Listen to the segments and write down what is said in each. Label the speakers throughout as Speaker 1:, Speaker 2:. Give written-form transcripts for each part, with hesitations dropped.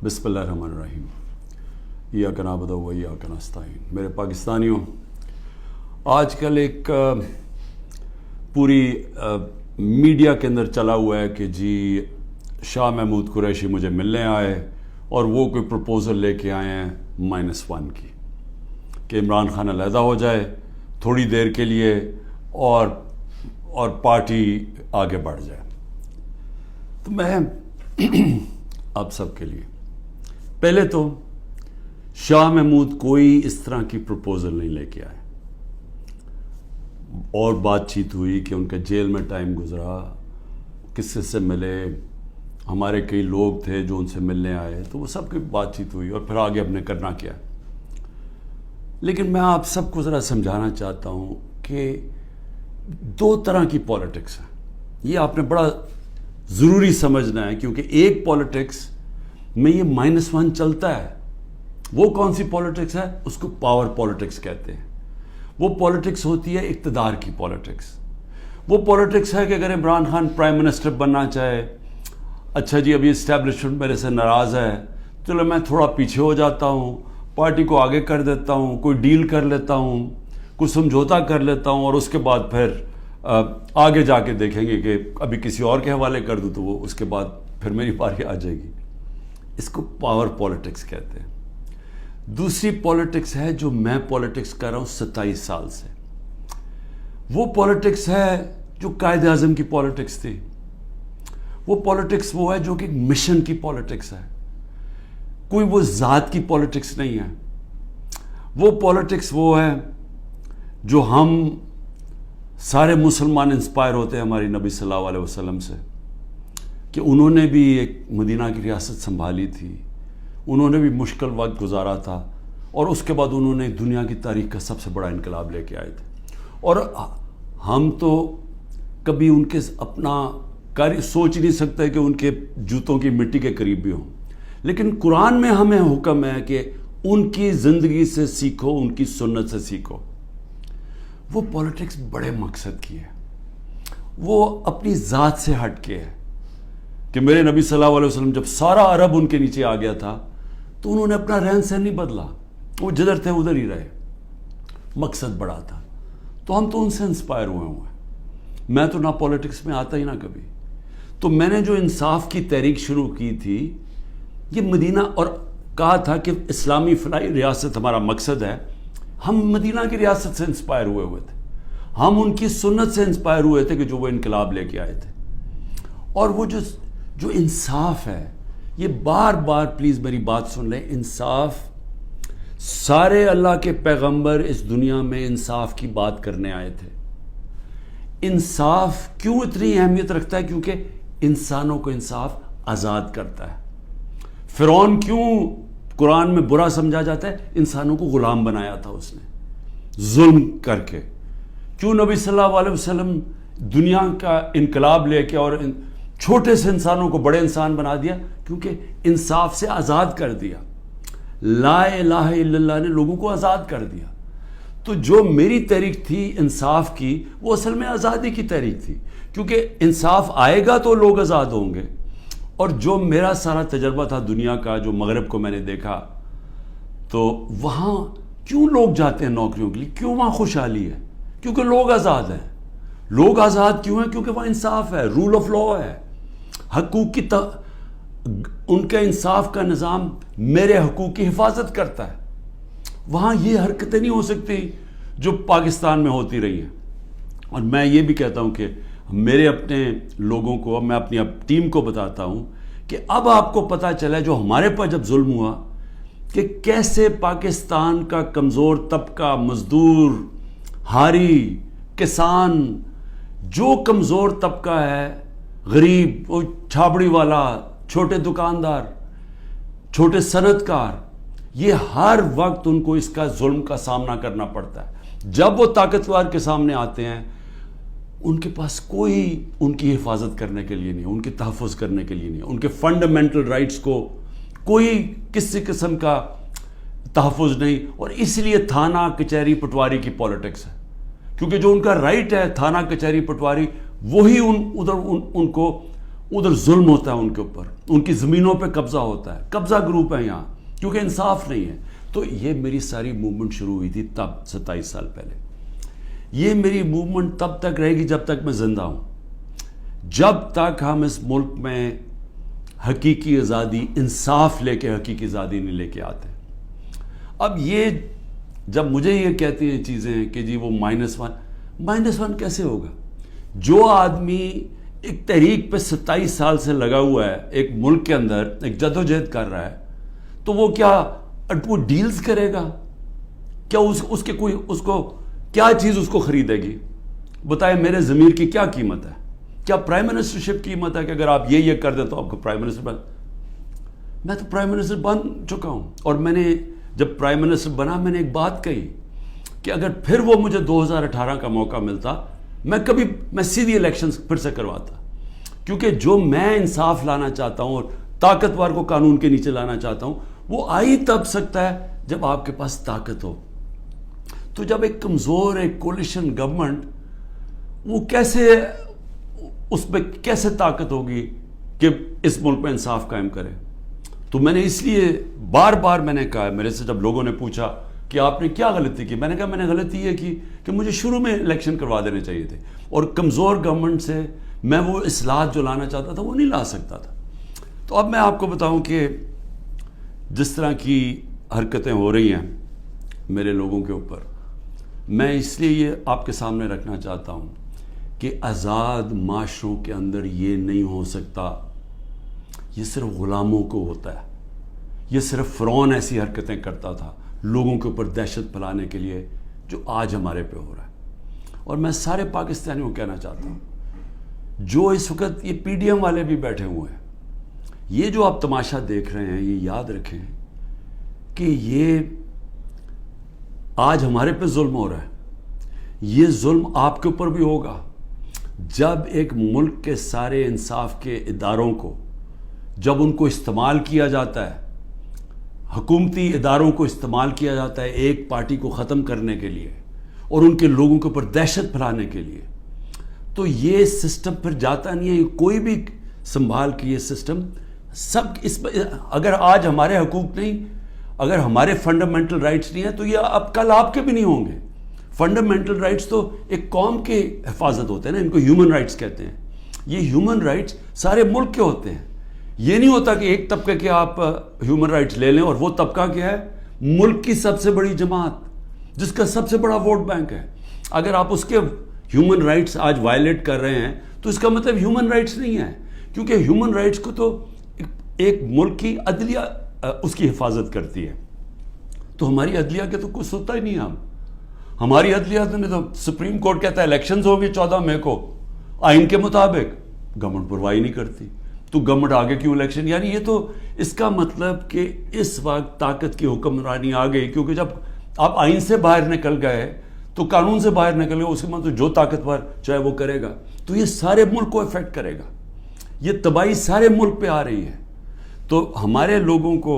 Speaker 1: بسم اللہ الرحمن الرحیم ایاک نعبد و ایاک نستعین۔ میرے پاکستانیوں، آج کل ایک پوری میڈیا کے اندر چلا ہوا ہے کہ جی شاہ محمود قریشی مجھے ملنے آئے اور وہ کوئی پروپوزل لے کے آئے ہیں -1 کی کہ عمران خان علیحدہ ہو جائے تھوڑی دیر کے لیے اور پارٹی آگے بڑھ جائے۔ تو میں آپ سب کے لیے پہلے تو شاہ محمود کوئی اس طرح کی پروپوزل نہیں لے کے آئے، اور بات چیت ہوئی کہ ان کا جیل میں ٹائم گزرا، کس سے ملے، ہمارے کئی لوگ تھے جو ان سے ملنے آئے، تو وہ سب کی بات چیت ہوئی اور پھر آگے ہم نے کرنا کیا۔ لیکن میں آپ سب کو ذرا سمجھانا چاہتا ہوں کہ 2 طرح کی پالیٹکس ہے، یہ آپ نے بڑا ضروری سمجھنا ہے، کیونکہ ایک پالیٹکس میں یہ -1 چلتا ہے۔ وہ کون سی پالیٹکس ہے؟ اس کو پاور پالیٹکس کہتے ہیں۔ وہ پالیٹکس ہوتی ہے اقتدار کی پالیٹکس۔ وہ پالیٹکس ہے کہ اگر عمران خان پرائم منسٹر بننا چاہے، اچھا جی ابھی اسٹیبلشمنٹ میرے سے ناراض ہے، چلو میں تھوڑا پیچھے ہو جاتا ہوں، پارٹی کو آگے کر دیتا ہوں، کوئی ڈیل کر لیتا ہوں، کوئی سمجھوتا کر لیتا ہوں، اور اس کے بعد پھر آگے جا کے دیکھیں گے کہ ابھی کسی اور کے حوالے کر دوں تو وہ اس کے بعد پھر میری باری آ جائے گی۔ اس کو پاور پالیٹکس کہتے ہیں۔ دوسری پالیٹکس ہے جو میں پالیٹکس کر رہا ہوں 27 سال سے، وہ پالیٹکس ہے جو قائد اعظم کی پالیٹکس تھی۔ وہ پالیٹکس وہ ہے جو کہ مشن کی پالیٹکس ہے، کوئی وہ ذات کی پالیٹکس نہیں ہے۔ وہ پالیٹکس وہ ہے جو ہم سارے مسلمان انسپائر ہوتے ہیں ہماری نبی صلی اللہ علیہ وسلم سے، کہ انہوں نے بھی ایک مدینہ کی ریاست سنبھالی تھی، انہوں نے بھی مشکل وقت گزارا تھا، اور اس کے بعد انہوں نے دنیا کی تاریخ کا سب سے بڑا انقلاب لے کے آئے تھے۔ اور ہم تو کبھی ان کے اپنا سوچ نہیں سکتے کہ ان کے جوتوں کی مٹی کے قریب بھی ہوں، لیکن قرآن میں ہمیں حکم ہے کہ ان کی زندگی سے سیکھو، ان کی سنت سے سیکھو۔ وہ پالیٹکس بڑے مقصد کی ہے، وہ اپنی ذات سے ہٹ کے ہے، کہ میرے نبی صلی اللہ علیہ وسلم جب سارا عرب ان کے نیچے آ گیا تھا تو انہوں نے اپنا رہن سہن نہیں بدلا، وہ جدھر تھے ادھر ہی رہے، مقصد بڑا تھا۔ تو ہم تو ان سے انسپائر ہوئے ہیں۔ میں تو نہ پالیٹکس میں آتا ہی نہ کبھی۔ تو میں نے جو انصاف کی تحریک شروع کی تھی، یہ مدینہ، اور کہا تھا کہ اسلامی فلاحی ریاست ہمارا مقصد ہے، ہم مدینہ کی ریاست سے انسپائر ہوئے تھے، ہم ان کی سنت سے انسپائر ہوئے تھے کہ جو وہ انقلاب لے کے آئے تھے۔ اور وہ جو انصاف ہے، یہ بار بار پلیز میری بات سن لیں، انصاف، سارے اللہ کے پیغمبر اس دنیا میں انصاف کی بات کرنے آئے تھے۔ انصاف کیوں اتنی اہمیت رکھتا ہے؟ کیونکہ انسانوں کو انصاف آزاد کرتا ہے۔ فرعون کیوں قرآن میں برا سمجھا جاتا ہے؟ انسانوں کو غلام بنایا تھا اس نے ظلم کر کے۔ کیوں نبی صلی اللہ علیہ وسلم دنیا کا انقلاب لے کے اور چھوٹے سے انسانوں کو بڑے انسان بنا دیا؟ کیونکہ انصاف سے آزاد کر دیا۔ لا الہ الا اللہ نے لوگوں کو آزاد کر دیا۔ تو جو میری تحریک تھی انصاف کی، وہ اصل میں آزادی کی تحریک تھی، کیونکہ انصاف آئے گا تو لوگ آزاد ہوں گے۔ اور جو میرا سارا تجربہ تھا دنیا کا، جو مغرب کو میں نے دیکھا، تو وہاں کیوں لوگ جاتے ہیں نوکریوں کے لیے؟ کیوں وہاں خوشحالی ہے؟ کیونکہ لوگ آزاد ہیں۔ لوگ آزاد کیوں ہیں؟ کیونکہ وہاں انصاف ہے، رول آف لا ہے، حقوق کی ان کا انصاف کا نظام میرے حقوق کی حفاظت کرتا ہے۔ وہاں یہ حرکتیں نہیں ہو سکتی جو پاکستان میں ہوتی رہی ہیں۔ اور میں یہ بھی کہتا ہوں کہ میرے اپنے لوگوں کو، میں اپنی ٹیم کو بتاتا ہوں کہ اب آپ کو پتہ چلا جو ہمارے پر جب ظلم ہوا، کہ کیسے پاکستان کا کمزور طبقہ، مزدور، ہاری، کسان، جو کمزور طبقہ ہے، غریب، وہ چھابڑی والا، چھوٹے دکاندار، چھوٹے صنعت کار، یہ ہر وقت ان کو اس کا ظلم کا سامنا کرنا پڑتا ہے۔ جب وہ طاقتور کے سامنے آتے ہیں، ان کے پاس کوئی ان کی حفاظت کرنے کے لیے نہیں، ان کے تحفظ کرنے کے لیے نہیں، ان کے فنڈامنٹل رائٹس کو کوئی کسی قسم کا تحفظ نہیں۔ اور اس لیے تھانہ کچہری پٹواری کی پالیٹکس ہے، کیونکہ جو ان کا رائٹ ہے تھانہ کچہری پٹواری، وہی ان کو ادھر ظلم ہوتا ہے ان کے اوپر، ان کی زمینوں پہ قبضہ ہوتا ہے، قبضہ گروپ ہے یہاں، کیونکہ انصاف نہیں ہے. تو یہ میری ساری موومنٹ شروع ہوئی تھی تب 27 سال پہلے. یہ میری موومنٹ تب تک رہے گی جب تک میں زندہ ہوں، جب تک ہم اس ملک میں حقیقی آزادی، انصاف لے کے حقیقی آزادی نہیں لے کے آتے. اب یہ جب مجھے یہ کہتی ہیں چیزیں کہ جی وہ -1 کیسے ہوگا؟ جو آدمی ایک تحریک پہ 27 سال سے لگا ہوا ہے، ایک ملک کے اندر ایک جدوجہد کر رہا ہے، تو وہ کیا وہ ڈیلز کرے گا؟ کیا اس کو کیا چیز اس کو خریدے گی؟ بتائیں میرے ضمیر کی کیا قیمت ہے؟ کیا پرائم منسٹرشپ قیمت ہے کہ اگر آپ یہ کر دیں تو آپ کو پرائم منسٹر میں تو پرائم منسٹر بن چکا ہوں. اور میں نے جب پرائم منسٹر بنا میں نے ایک بات کہی کہ اگر پھر وہ مجھے 2018 کا موقع ملتا میں سیدھی الیکشن پھر سے کرواتا، کیونکہ جو میں انصاف لانا چاہتا ہوں اور طاقتور کو قانون کے نیچے لانا چاہتا ہوں وہ آئی تب سکتا ہے جب آپ کے پاس طاقت ہو. تو جب ایک کمزور ایک کولیشن گورنمنٹ، وہ اس پہ کیسے طاقت ہوگی کہ اس ملک میں انصاف قائم کرے؟ تو میں نے اس لیے بار بار میں نے کہا، میرے سے جب لوگوں نے پوچھا کہ آپ نے کیا غلطی کی، میں نے کہا میں نے غلطی یہ کی کہ مجھے شروع میں الیکشن کروا دینے چاہیے تھے، اور کمزور گورنمنٹ سے میں وہ اصلاحات جو لانا چاہتا تھا وہ نہیں لا سکتا تھا. تو اب میں آپ کو بتاؤں کہ جس طرح کی حرکتیں ہو رہی ہیں میرے لوگوں کے اوپر، میں اس لیے یہ آپ کے سامنے رکھنا چاہتا ہوں کہ آزاد معاشروں کے اندر یہ نہیں ہو سکتا. یہ صرف غلاموں کو ہوتا ہے. یہ صرف فرعون ایسی حرکتیں کرتا تھا لوگوں کے اوپر دہشت پھیلانے کے لیے، جو آج ہمارے پہ ہو رہا ہے. اور میں سارے پاکستانیوں کو کہنا چاہتا ہوں، جو اس وقت یہ پی ڈی ایم والے بھی بیٹھے ہوئے ہیں، یہ جو آپ تماشا دیکھ رہے ہیں، یہ یاد رکھیں کہ یہ آج ہمارے پہ ظلم ہو رہا ہے. یہ ظلم آپ کے اوپر بھی ہوگا جب ایک ملک کے سارے انصاف کے اداروں کو، جب ان کو استعمال کیا جاتا ہے، حکومتی اداروں کو استعمال کیا جاتا ہے ایک پارٹی کو ختم کرنے کے لیے اور ان کے لوگوں کے اوپر دہشت پھیلانے کے لیے. تو یہ سسٹم پھر جاتا نہیں ہے. کوئی بھی سنبھال کے یہ سسٹم سب اگر آج ہمارے حقوق نہیں، اگر ہمارے فنڈامنٹل رائٹس نہیں ہیں، تو یہ اب کل آپ کے بھی نہیں ہوں گے. فنڈامنٹل رائٹس تو ایک قوم کے حفاظت ہوتے ہیں نا، ان کو ہیومن رائٹس کہتے ہیں. یہ ہیومن رائٹس سارے ملک کے ہوتے ہیں. یہ نہیں ہوتا کہ ایک طبقے کے آپ ہیومن رائٹس لے لیں اور وہ طبقہ کیا ہے؟ ملک کی سب سے بڑی جماعت جس کا سب سے بڑا ووٹ بینک ہے. اگر آپ اس کے ہیومن رائٹس آج وائلیٹ کر رہے ہیں تو اس کا مطلب ہیومن رائٹس نہیں ہے، کیونکہ ہیومن رائٹس کو تو ایک ملک کی عدلیہ اس کی حفاظت کرتی ہے. تو ہماری عدلیہ کے تو کچھ ہوتا ہی نہیں ہے. ہماری عدلیہ نے تو سپریم کورٹ کہتا ہے الیکشنز ہوں گی 14 مئی کو آئین کے مطابق، گورنمنٹ پرواہی نہیں کرتی. تو گورنمنٹ آگے کیوں الیکشن؟ یعنی یہ تو اس کا مطلب کہ اس وقت طاقت کی حکمرانی آ گئی، کیونکہ جب آپ آئین سے باہر نکل گئے تو قانون سے باہر نکل گئے، اس کے مطلب جو طاقتور چاہے وہ کرے گا. تو یہ سارے ملک کو افیکٹ کرے گا. یہ تباہی سارے ملک پہ آ رہی ہے. تو ہمارے لوگوں کو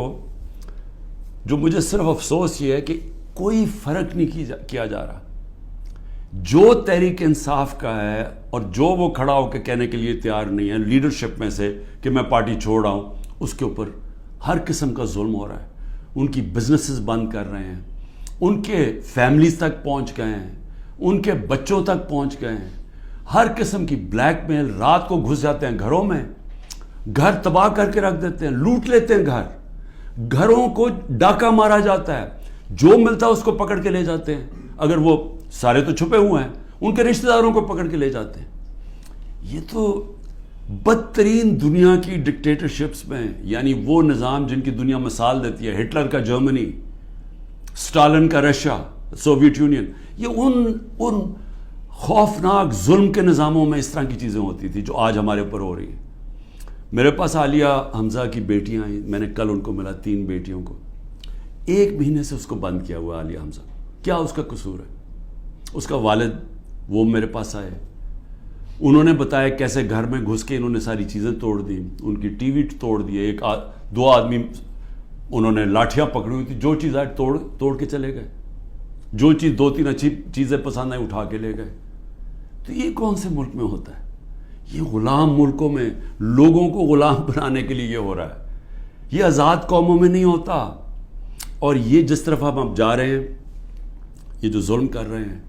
Speaker 1: جو مجھے صرف افسوس یہ ہے کہ کوئی فرق نہیں کیا جا رہا. جو تحریک انصاف کا ہے اور جو وہ کھڑا ہو کے کہنے کے لیے تیار نہیں ہے لیڈرشپ میں سے کہ میں پارٹی چھوڑ رہا ہوں، اس کے اوپر ہر قسم کا ظلم ہو رہا ہے. ان کی بزنسز بند کر رہے ہیں، ان کے فیملیز تک پہنچ گئے ہیں، ان کے بچوں تک پہنچ گئے ہیں. ہر قسم کی بلیک میل، رات کو گھس جاتے ہیں گھروں میں، گھر تباہ کر کے رکھ دیتے ہیں، لوٹ لیتے ہیں گھروں کو ڈاکہ مارا جاتا ہے، جو ملتا ہے اس کو پکڑ کے لے جاتے ہیں. اگر وہ سارے تو چھپے ہوئے ہیں، ان کے رشتہ داروں کو پکڑ کے لے جاتے ہیں. یہ تو بدترین دنیا کی ڈکٹیٹرشپس میں، یعنی وہ نظام جن کی دنیا مثال دیتی ہے، ہٹلر کا جرمنی، اسٹالن کا رشیا، سوویت یونین، یہ ان خوفناک ظلم کے نظاموں میں اس طرح کی چیزیں ہوتی تھی جو آج ہمارے اوپر ہو رہی ہیں. میرے پاس عالیہ حمزہ کی بیٹیاں ہیں، میں نے کل ان کو ملا، 3 بیٹیوں کو. 1 مہینے سے اس کو بند کیا ہوا عالیہ حمزہ. کیا اس کا قصور ہے؟ اس کا والد وہ میرے پاس آئے، انہوں نے بتایا کیسے گھر میں گھس کے انہوں نے ساری چیزیں توڑ دی، ان کی ٹی وی توڑ دیے. 2 آدمی انہوں نے لاٹھیاں پکڑی ہوئی تھی، جو چیز آئے توڑ کے چلے گئے. جو چیز 2-3 اچھی چیزیں پسند آئی اٹھا کے لے گئے. تو یہ کون سے ملک میں ہوتا ہے؟ یہ غلام ملکوں میں لوگوں کو غلام بنانے کے لیے یہ ہو رہا ہے. یہ آزاد قوموں میں نہیں ہوتا. اور یہ جس طرف ہم اب جا رہے ہیں, یہ جو ظلم کر رہے ہیں,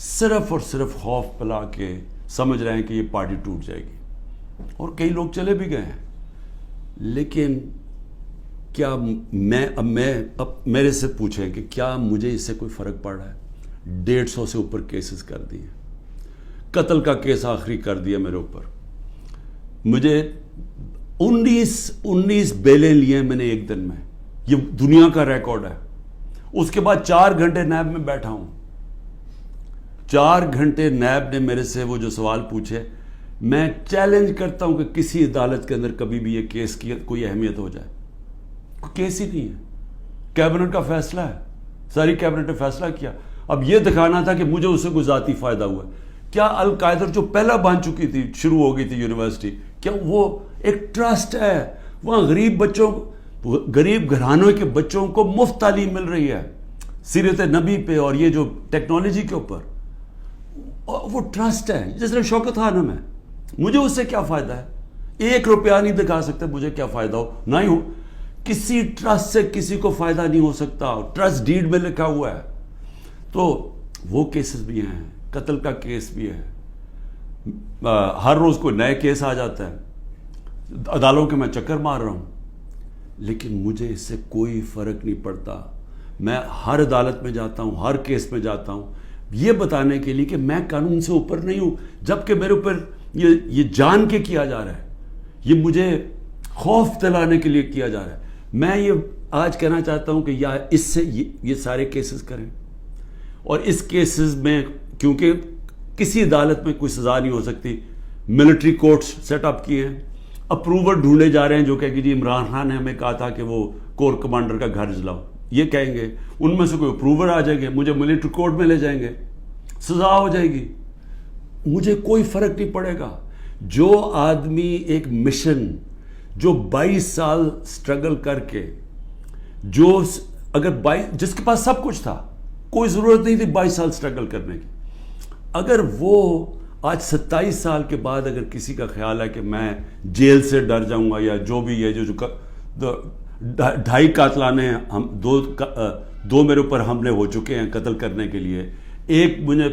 Speaker 1: صرف اور صرف خوف پلا کے سمجھ رہے ہیں کہ یہ پارٹی ٹوٹ جائے گی. اور کئی لوگ چلے بھی گئے ہیں. لیکن کیا اب میرے سے پوچھیں کہ کیا مجھے اس سے کوئی فرق پڑ رہا ہے؟ 150 سے اوپر کیسز کر دیے, قتل کا کیس آخری کر دیا میرے اوپر. مجھے 19 بیلیں لیے میں نے ایک دن میں. یہ دنیا کا ریکارڈ ہے. اس کے بعد 4 گھنٹے نیب میں بیٹھا ہوں. 4 گھنٹے نیب نے میرے سے وہ جو سوال پوچھے, میں چیلنج کرتا ہوں کہ کسی عدالت کے اندر کبھی بھی یہ کیس کی کوئی اہمیت ہو جائے. کوئی کیس ہی نہیں ہے. کیبنٹ کا فیصلہ ہے, ساری کیبنٹ نے فیصلہ کیا. اب یہ دکھانا تھا کہ مجھے اس سے کوئی ذاتی فائدہ ہوا. کیا القاعدہ جو پہلا بن چکی تھی, شروع ہو گئی تھی یونیورسٹی, کیا وہ ایک ٹرسٹ ہے؟ وہاں غریب گھرانوں کے بچوں کو مفت تعلیم مل رہی ہے سیرت نبی پہ اور یہ جو ٹیکنالوجی کے اوپر. وہ ٹرسٹ ہے. جس طرح شوکت خانم ہے, مجھے اس سے کیا فائدہ ہے؟ 1 روپیہ نہیں دکھا سکتے مجھے کیا فائدہ ہو. نہ ہی ہو, کسی ٹرسٹ سے کسی کو فائدہ نہیں ہو سکتا. ٹرسٹ ڈیڈ میں لکھا ہوا ہے. تو وہ کیسز بھی ہیں, قتل کا کیس بھی ہے. ہر روز کوئی نئے کیس آ جاتا ہے. عدالتوں کے میں چکر مار رہا ہوں, لیکن مجھے اس سے کوئی فرق نہیں پڑتا. میں ہر عدالت میں جاتا ہوں, ہر کیس میں جاتا ہوں, یہ بتانے کے لیے کہ میں قانون سے اوپر نہیں ہوں. جبکہ میرے اوپر یہ جان کے کیا جا رہا ہے, یہ مجھے خوف دلانے کے لیے کیا جا رہا ہے. میں یہ آج کہنا چاہتا ہوں کہ یا اس سے یہ سارے کیسز کریں, اور اس کیسز میں کیونکہ کسی عدالت میں کوئی سزا نہیں ہو سکتی, ملٹری کورٹس سیٹ اپ کیے ہیں. اپروور ڈھونڈے جا رہے ہیں جو کہ جی عمران خان نے ہمیں کہا تھا کہ وہ کور کمانڈر کا گھر جلاؤ. یہ کہیں گے, ان میں سے کوئی اپروور آ جائیں گے, مجھے ملٹری کورٹ میں لے جائیں گے, سزا ہو جائے گی. مجھے کوئی فرق نہیں پڑے گا. جو آدمی ایک مشن, جو 22 سال سٹرگل کر کے, جو اگر جس کے پاس سب کچھ تھا, کوئی ضرورت نہیں تھی 22 سال سٹرگل کرنے کی, اگر وہ آج 27 سال کے بعد اگر کسی کا خیال ہے کہ میں جیل سے ڈر جاؤں گا, یا جو بھی یہ جو 2.5 قاتلانے ہم 2 میرے اوپر حملے ہو چکے ہیں قتل کرنے کے لیے, ایک مجھے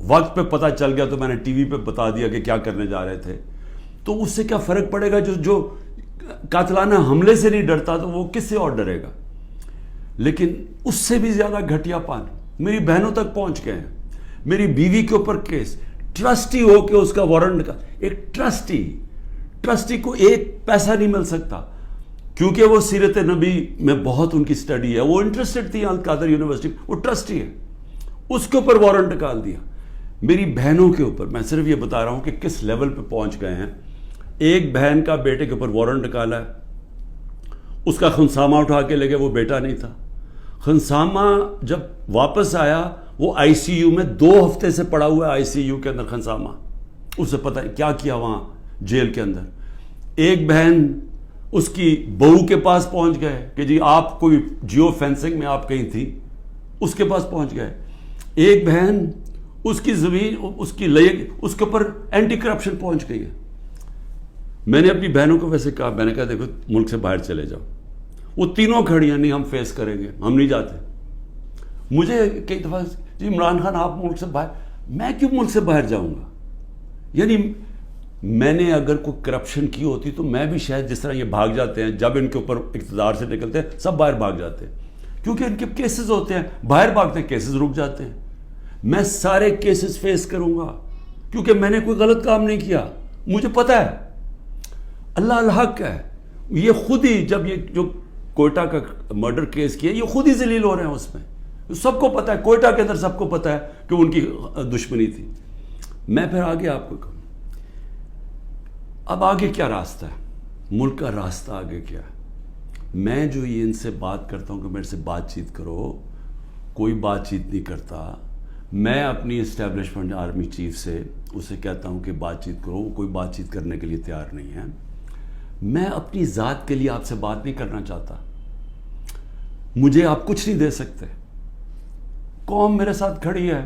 Speaker 1: وقت پہ پتہ چل گیا تو میں نے ٹی وی پہ بتا دیا کہ کیا کرنے جا رہے تھے, تو اس سے کیا فرق پڑے گا؟ جو قاتلانہ حملے سے نہیں ڈرتا تو وہ کس سے اور ڈرے گا؟ لیکن اس سے بھی زیادہ گھٹیا پان میری بہنوں تک پہنچ گئے ہیں. میری بیوی کے اوپر کیس, ٹرسٹی ہو کے اس کا وارنٹ کا, ایک ٹرسٹی کو 1 پیسہ نہیں مل سکتا, کیونکہ وہ سیرت نبی میں بہت ان کی سٹڈی ہے, وہ انٹرسٹڈ تھی القادر یونیورسٹی, وہ ٹرسٹی ہے, اس کے اوپر وارنٹ نکال دیا. میری بہنوں کے اوپر, میں صرف یہ بتا رہا ہوں کہ کس لیول پہ پہنچ گئے ہیں. ایک بہن کا بیٹے کے اوپر وارنٹ نکالا ہے, اس کا خنسامہ اٹھا کے لے گئے, وہ بیٹا نہیں تھا. خنسامہ جب واپس آیا, وہ آئی سی یو میں 2 ہفتے سے پڑا ہوا ہے, آئی سی یو کے اندر خنسامہ, اسے پتہ کیا کیا وہاں جیل کے اندر. ایک بہن اس کی بہو کے پاس پہنچ گئے کہ جی آپ کوئی جیو فینسنگ میں آپ کہیں تھی, اس کے پاس پہنچ گئے. ایک بہن اس کی زمین اس کے اوپر اینٹی کرپشن پہنچ گئی ہے. میں نے اپنی بہنوں کو ویسے کہا, میں نے کہا دیکھو ملک سے باہر چلے جاؤ. وہ تینوں کھڑی ہیں, نہیں ہم فیس کریں گے, ہم نہیں جاتے. مجھے کئی دفعہ جی عمران خان آپ ملک سے باہر, میں کیوں ملک سے باہر جاؤں گا؟ یعنی میں نے اگر کوئی کرپشن کی ہوتی تو میں بھی شاید, جس طرح یہ بھاگ جاتے ہیں جب ان کے اوپر اقتدار سے نکلتے ہیں, سب باہر بھاگ جاتے ہیں کیونکہ ان کے کیسز ہوتے ہیں, باہر بھاگتے ہیں, کیسز رک جاتے ہیں. میں سارے کیسز فیس کروں گا کیونکہ میں نے کوئی غلط کام نہیں کیا. مجھے پتہ ہے اللہ الحق ہے. یہ خود ہی جب یہ جو کوئٹہ کا مرڈر کیس کیا, یہ خود ہی ذلیل ہو رہے ہیں اس میں. سب کو پتہ ہے, کوئٹہ کے اندر سب کو پتہ ہے کہ ان کی دشمنی تھی. میں پھر آگے آپ کو کہوں, اب آگے کیا راستہ ہے, ملک کا راستہ آگے کیا ہے؟ میں جو یہ ان سے بات کرتا ہوں کہ میرے سے بات چیت کرو, کوئی بات چیت نہیں کرتا. میں اپنی اسٹیبلشمنٹ آرمی چیف سے اسے کہتا ہوں کہ بات چیت کرو, وہ کوئی بات چیت کرنے کے لیے تیار نہیں ہے. میں اپنی ذات کے لیے آپ سے بات نہیں کرنا چاہتا. مجھے آپ کچھ نہیں دے سکتے. قوم میرے ساتھ کھڑی ہے,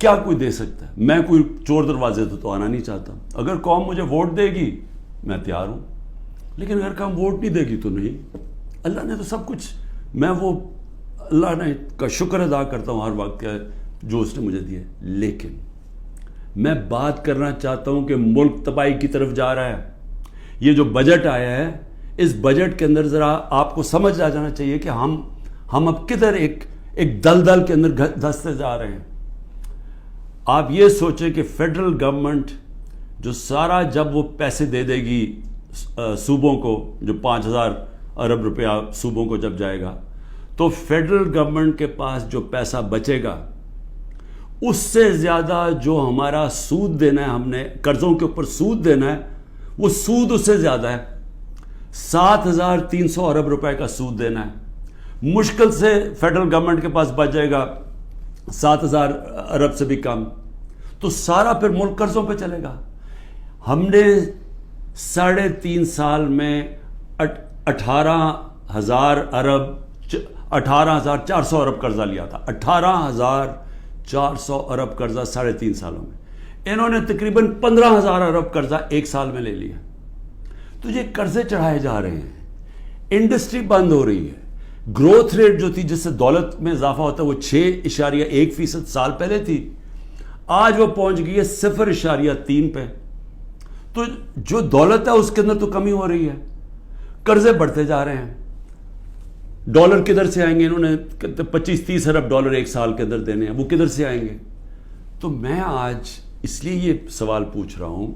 Speaker 1: کیا کوئی دے سکتا ہے؟ میں کوئی چور دروازے تو آنا نہیں چاہتا. اگر قوم مجھے ووٹ دے گی میں تیار ہوں, لیکن اگر قوم ووٹ نہیں دے گی تو نہیں. اللہ نے تو سب کچھ, میں وہ اللہ نے کا شکر ادا کرتا ہوں ہر وقت جو اس نے مجھے دیا. لیکن میں بات کرنا چاہتا ہوں کہ ملک تباہی کی طرف جا رہا ہے. یہ جو بجٹ آیا ہے, اس بجٹ کے اندر ذرا آپ کو سمجھ آ جانا چاہیے کہ ہم اب کدھر ایک دلدل کے اندر دھستے جا رہے ہیں. آپ یہ سوچیں کہ فیڈرل گورنمنٹ جو سارا جب وہ پیسے دے دے گی صوبوں کو, جو 5,000 ارب روپیہ صوبوں کو جب جائے گا, تو فیڈرل گورنمنٹ کے پاس جو پیسہ بچے گا اس سے زیادہ جو ہمارا سود دینا ہے, ہم نے قرضوں کے اوپر سود دینا ہے, وہ سود اس سے زیادہ ہے. 7,300 ارب روپے کا سود دینا ہے. مشکل سے فیڈرل گورنمنٹ کے پاس بچ جائے گا 7,000 ارب سے بھی کم, تو سارا پھر ملک قرضوں پہ چلے گا. ہم نے 3.5 سال میں 18,000 ارب 18,400 ارب قرضہ لیا تھا. 18,400 ارب قرضہ 3.5 سالوں میں. انہوں نے تقریباً 15,000 ارب قرضہ ایک سال میں لے لیا. تو یہ قرضے چڑھائے جا رہے ہیں, انڈسٹری بند ہو رہی ہے. گروتھ ریٹ جو تھی جس سے دولت میں اضافہ ہوتا ہے وہ 6.1% سال پہلے تھی, آج وہ پہنچ گئی ہے 0.3 پہ. تو جو دولت ہے اس کے اندر تو کمی ہو رہی ہے, قرضے بڑھتے جا رہے ہیں. ڈالر کدھر سے آئیں گے؟ انہوں نے 25-30 ارب ڈالر ایک سال کے اندر دینے ہیں, وہ کدھر سے آئیں گے؟ تو میں آج اس لیے یہ سوال پوچھ رہا ہوں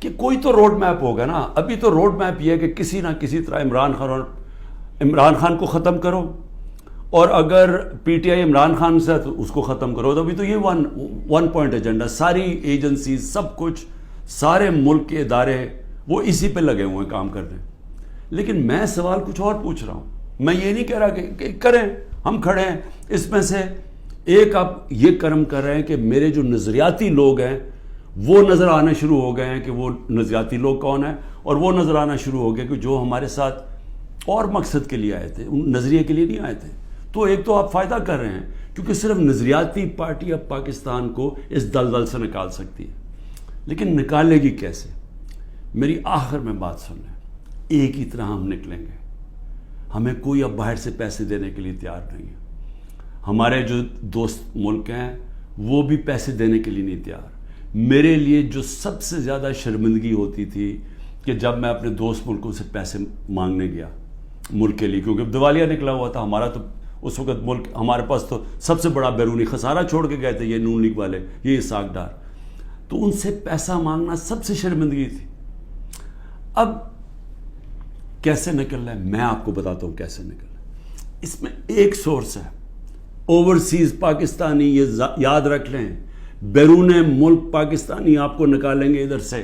Speaker 1: کہ کوئی تو روڈ میپ ہوگا نا. ابھی تو روڈ میپ یہ ہے کہ کسی نہ کسی طرح عمران خان کو ختم کرو, اور اگر P T I Imran Khan سے تو اس کو ختم کرو. تو ابھی تو یہ ون پوائنٹ ایجنڈا, ساری ایجنسیز, سب کچھ, سارے ملک کے ادارے وہ اسی پہ لگے ہوئے ہیں کام کرنے. لیکن میں سوال کچھ اور پوچھ رہا ہوں. میں یہ نہیں کہہ رہا کہ کریں, ہم کھڑے ہیں. اس میں سے ایک آپ یہ کرم کر رہے ہیں کہ میرے جو نظریاتی لوگ ہیں وہ نظر آنا شروع ہو گئے ہیں کہ وہ نظریاتی لوگ کون ہیں, اور وہ نظر آنا شروع ہو گئے کہ جو ہمارے ساتھ اور مقصد کے لیے آئے تھے, ان نظریے کے لیے نہیں آئے تھے. تو ایک تو آپ فائدہ کر رہے ہیں کیونکہ صرف نظریاتی پارٹی اب پاکستان کو اس دلدل سے نکال سکتی ہے. لیکن نکالے گی کیسے؟ میری آخر میں بات سن لیں, ایک ہی طرح ہم نکلیں گے. ہمیں کوئی اب باہر سے پیسے دینے کے لیے تیار نہیں ہے. ہمارے جو دوست ملک ہیں وہ بھی پیسے دینے کے لیے نہیں تیار. میرے لیے جو سب سے زیادہ شرمندگی ہوتی تھی کہ جب میں اپنے دوست ملکوں سے پیسے مانگنے گیا ملک کے لیے, کیونکہ دیوالیہ نکلا ہوا تھا ہمارا, تو اس وقت ملک ہمارے پاس تو سب سے بڑا بیرونی خسارہ چھوڑ کے گئے تھے یہ نون لیگ والے, یہ اسحاق ڈار. تو ان سے پیسہ مانگنا سب سے شرمندگی تھی. اب کیسے نکلنا ہے میں آپ کو بتاتا ہوں کیسے نکلنا ہے. اس میں ایک سورس ہے اوورسیز پاکستانی, یہ یاد رکھ لیں. بیرون ملک پاکستانی آپ کو نکالیں گے ادھر سے,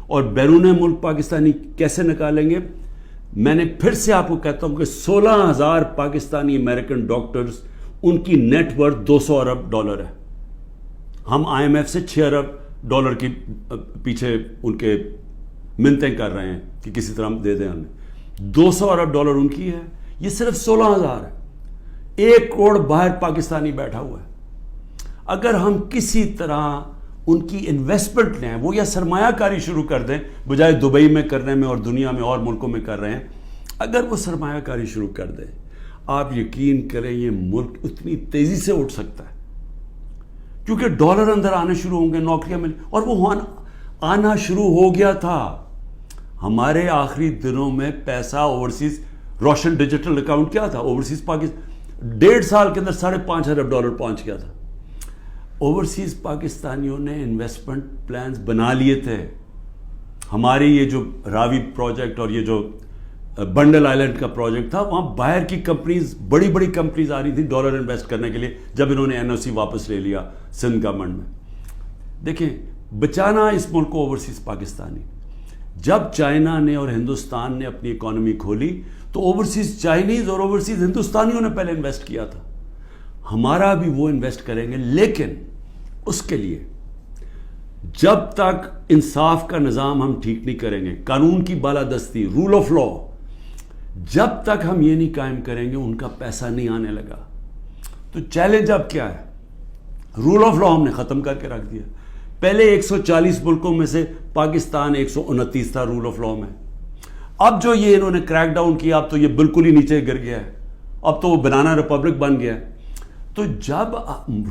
Speaker 1: اور بیرون ملک پاکستانی کیسے نکالیں گے؟ میں نے پھر سے آپ کو کہتا ہوں کہ 16,000 پاکستانی امریکن ڈاکٹرز, ان کی نیٹ ورتھ 200 ارب ڈالر ہے. ہم آئی ایم ایف سے 6 ارب ڈالر کی پیچھے ان کے منتیں کر رہے ہیں کہ کسی طرح دے دیں ہمیں. 200 ارب ڈالر ان کی ہے, یہ صرف 16,000 ہے. 1 کروڑ باہر پاکستانی بیٹھا ہوا ہے. اگر ہم کسی طرح ان کی انویسٹمنٹ لیں, وہ یا سرمایہ کاری شروع کر دیں بجائے دبئی میں کرنے میں اور دنیا میں اور ملکوں میں کر رہے ہیں, اگر وہ سرمایہ کاری شروع کر دیں, آپ یقین کریں یہ ملک اتنی تیزی سے اٹھ سکتا ہے, کیونکہ ڈالر اندر آنے شروع ہوں گے, نوکریاں مل, اور وہ آنا شروع ہو گیا تھا. ہمارے آخری دنوں میں پیسہ اوورسیز, روشن ڈیجیٹل اکاؤنٹ کیا تھا اوورسیز پاکستان, 1.5 سال کے اندر 5.5 ارب ڈالر پہنچ گیا تھا. اوورسیز پاکستانیوں نے انویسٹمنٹ پلانز بنا لیے تھے. ہماری یہ جو راوی پروجیکٹ اور یہ جو بنڈل آئلینڈ کا پروجیکٹ تھا, وہاں باہر کی کمپنیز, بڑی بڑی کمپنیز آ رہی تھیں ڈالر انویسٹ کرنے کے لیے, جب انہوں نے این او سی واپس لے لیا سندھ گورنمنٹ میں. دیکھیں, بچانا اس ملک کو اوورسیز پاکستانی. جب چائنا نے اور ہندوستان نے اپنی اکانومی کھولی تو اوورسیز چائنیز اور اوورسیز ہندوستانیوں نے پہلے انویسٹ کیا تھا. ہمارا بھی وہ انویسٹ کریں گے, لیکن اس کے لیے جب تک انصاف کا نظام ہم ٹھیک نہیں کریں گے, قانون کی بالادستی, رول آف لا, جب تک ہم یہ نہیں قائم کریں گے ان کا پیسہ نہیں آنے لگا. تو چیلنج اب کیا ہے؟ رول آف لا ہم نے ختم کر کے رکھ دیا. پہلے 140 ملکوں میں سے پاکستان 129 تھا رول آف لا میں. اب جو یہ انہوں نے کریک ڈاؤن کیا اب تو یہ بالکل ہی نیچے گر گیا ہے, اب تو وہ بنانا ریپبلک بن گیا ہے. تو جب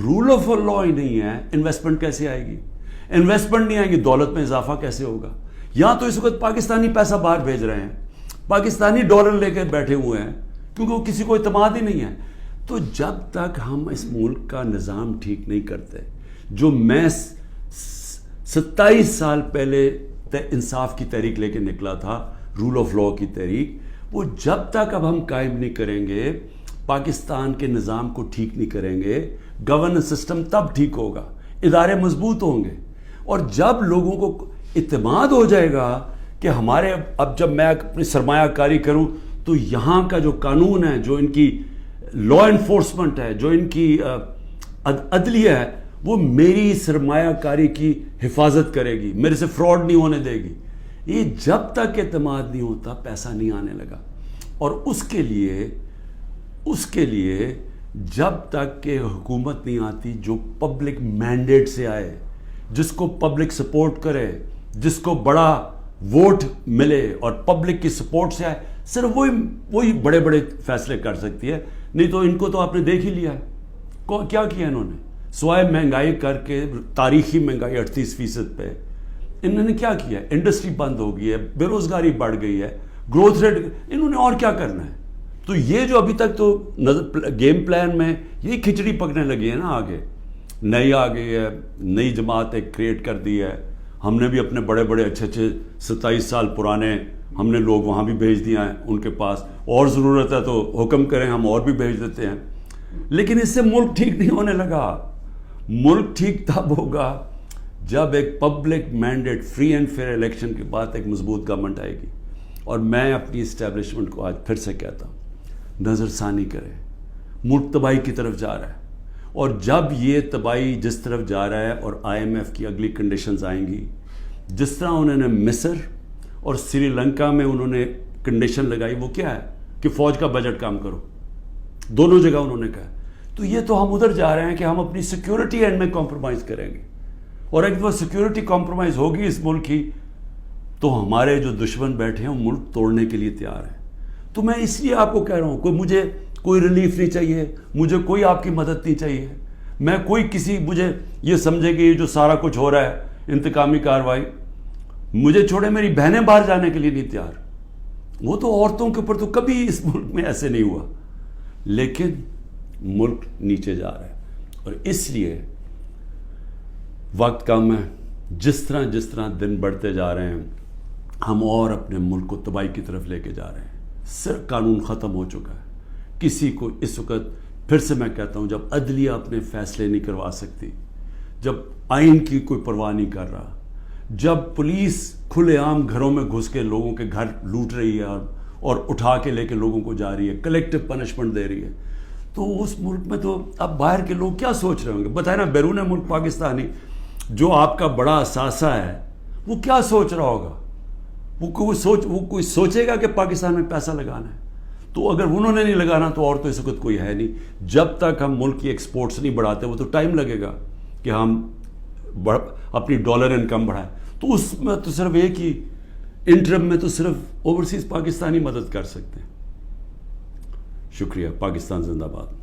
Speaker 1: رول آف لا ہی نہیں ہے, انویسٹمنٹ کیسے آئے گی؟ انویسٹمنٹ نہیں آئے گی, دولت میں اضافہ کیسے ہوگا؟ یہاں تو اس وقت پاکستانی پیسہ باہر بھیج رہے ہیں, پاکستانی ڈالر لے کے بیٹھے ہوئے ہیں کیونکہ وہ کسی کو اعتماد ہی نہیں ہے. تو جب تک ہم اس ملک کا نظام ٹھیک نہیں کرتے, جو میں 27 سال پہلے انصاف کی تحریک لے کے نکلا تھا, رول آف لا کی تحریک, وہ جب تک اب ہم قائم نہیں کریں گے, پاکستان کے نظام کو ٹھیک نہیں کریں گے, گورننس سسٹم تب ٹھیک ہوگا, ادارے مضبوط ہوں گے. اور جب لوگوں کو اعتماد ہو جائے گا کہ ہمارے اب جب میں اپنی سرمایہ کاری کروں تو یہاں کا جو قانون ہے, جو ان کی لا انفورسمنٹ ہے, جو ان کی عدلیہ ہے, وہ میری سرمایہ کاری کی حفاظت کرے گی, میرے سے فراڈ نہیں ہونے دے گی. یہ جب تک اعتماد نہیں ہوتا پیسہ نہیں آنے لگا. اور اس کے لیے جب تک کہ حکومت نہیں آتی جو پبلک مینڈیٹ سے آئے, جس کو پبلک سپورٹ کرے, جس کو بڑا ووٹ ملے اور پبلک کی سپورٹ سے آئے, صرف وہی بڑے بڑے فیصلے کر سکتی ہے. نہیں تو ان کو تو آپ نے دیکھ ہی لیا ہے کیا کیا انہوں نے, سوائے مہنگائی کر کے, تاریخی مہنگائی 38% پہ, انہوں نے کیا کیا؟ انڈسٹری بند ہو گئی ہے, بے روزگاری بڑھ گئی ہے, گروتھ ریٹ, انہوں نے اور کیا کرنا ہے؟ تو یہ جو ابھی تک تو گیم پلان میں یہی کھچڑی پکنے لگی ہے نا, آگے نئی آ گئی ہے, نئی جماعت ایک کریٹ کر دی ہے. ہم نے بھی اپنے بڑے بڑے اچھے 27 سال پرانے ہم نے لوگ وہاں بھی بھیج دیا ہیں ان کے پاس, اور ضرورت ہے تو حکم کریں ہم اور بھی بھیج دیتے ہیں. لیکن اس سے ملک ٹھیک نہیں ہونے لگا. ملک ٹھیک تب ہوگا جب ایک public mandate, free and fair election کے بعد ایک مضبوط گورنمنٹ آئے گی. اور میں اپنی اسٹیبلشمنٹ کو آج پھر سے کہتا ہوں, نظر ثانی کرے, ملک تباہی کی طرف جا رہا ہے. اور جب یہ تباہی جس طرف جا رہا ہے اور IMF کی اگلی کنڈیشنز آئیں گی, جس طرح انہوں نے مصر اور سری لنکا میں انہوں نے کنڈیشن لگائی, وہ کیا ہے کہ فوج کا بجٹ کام کرو, دونوں جگہ انہوں نے کہا. تو یہ تو ہم ادھر جا رہے ہیں کہ ہم اپنی سیکیورٹی اینڈ میں کمپرومائز کریں گے, اور ایک دفعہ سیکیورٹی کمپرومائز ہوگی اس ملک کی تو ہمارے جو دشمن بیٹھے ہیں وہ ملک توڑنے کے لیے تیار ہیں. تو میں اس لیے آپ کو کہہ رہا ہوں, مجھے کوئی ریلیف نہیں چاہیے, مجھے کوئی آپ کی مدد نہیں چاہیے, میں کوئی مجھے یہ سمجھے کہ یہ جو سارا کچھ ہو رہا ہے انتقامی کارروائی, مجھے چھوڑے میری بہنیں باہر جانے کے لیے نہیں تیار. وہ تو عورتوں کے اوپر تو کبھی اس ملک میں ایسے نہیں ہوا, لیکن ملک نیچے جا رہا ہے. اور اس لیے وقت کم ہے, جس طرح دن بڑھتے جا رہے ہیں ہم اور اپنے ملک کو تباہی کی طرف لے کے جا رہے ہیں. صرف قانون ختم ہو چکا ہے. کسی کو اس وقت پھر سے میں کہتا ہوں, جب عدلیہ اپنے فیصلے نہیں کروا سکتی, جب آئین کی کوئی پرواہ نہیں کر رہا, جب پولیس کھلے عام گھروں میں گھس کے لوگوں کے گھر لوٹ رہی ہے اور اٹھا کے لے کے لوگوں کو جا رہی ہے, کلیکٹو پنشمنٹ دے رہی ہے, تو اس ملک میں تو اب باہر کے لوگ کیا سوچ رہے ہوں گے؟ بتائیں نا, بیرون ملک پاکستانی جو آپ کا بڑا اثاثہ ہے وہ کیا سوچ رہا ہوگا؟ وہ کوئی سوچے گا کہ پاکستان میں پیسہ لگانا ہے؟ تو اگر انہوں نے نہیں لگانا تو اور تو اس وقت کوئی ہے نہیں. جب تک ہم ملک کی ایکسپورٹس نہیں بڑھاتے, وہ تو ٹائم لگے گا کہ ہم اپنی ڈالر انکم بڑھائیں. تو اس میں تو صرف ایک ہی انٹرم میں تو صرف اوورسیز پاکستانی مدد کر سکتے ہیں. شکریہ. پاکستان زندہ باد.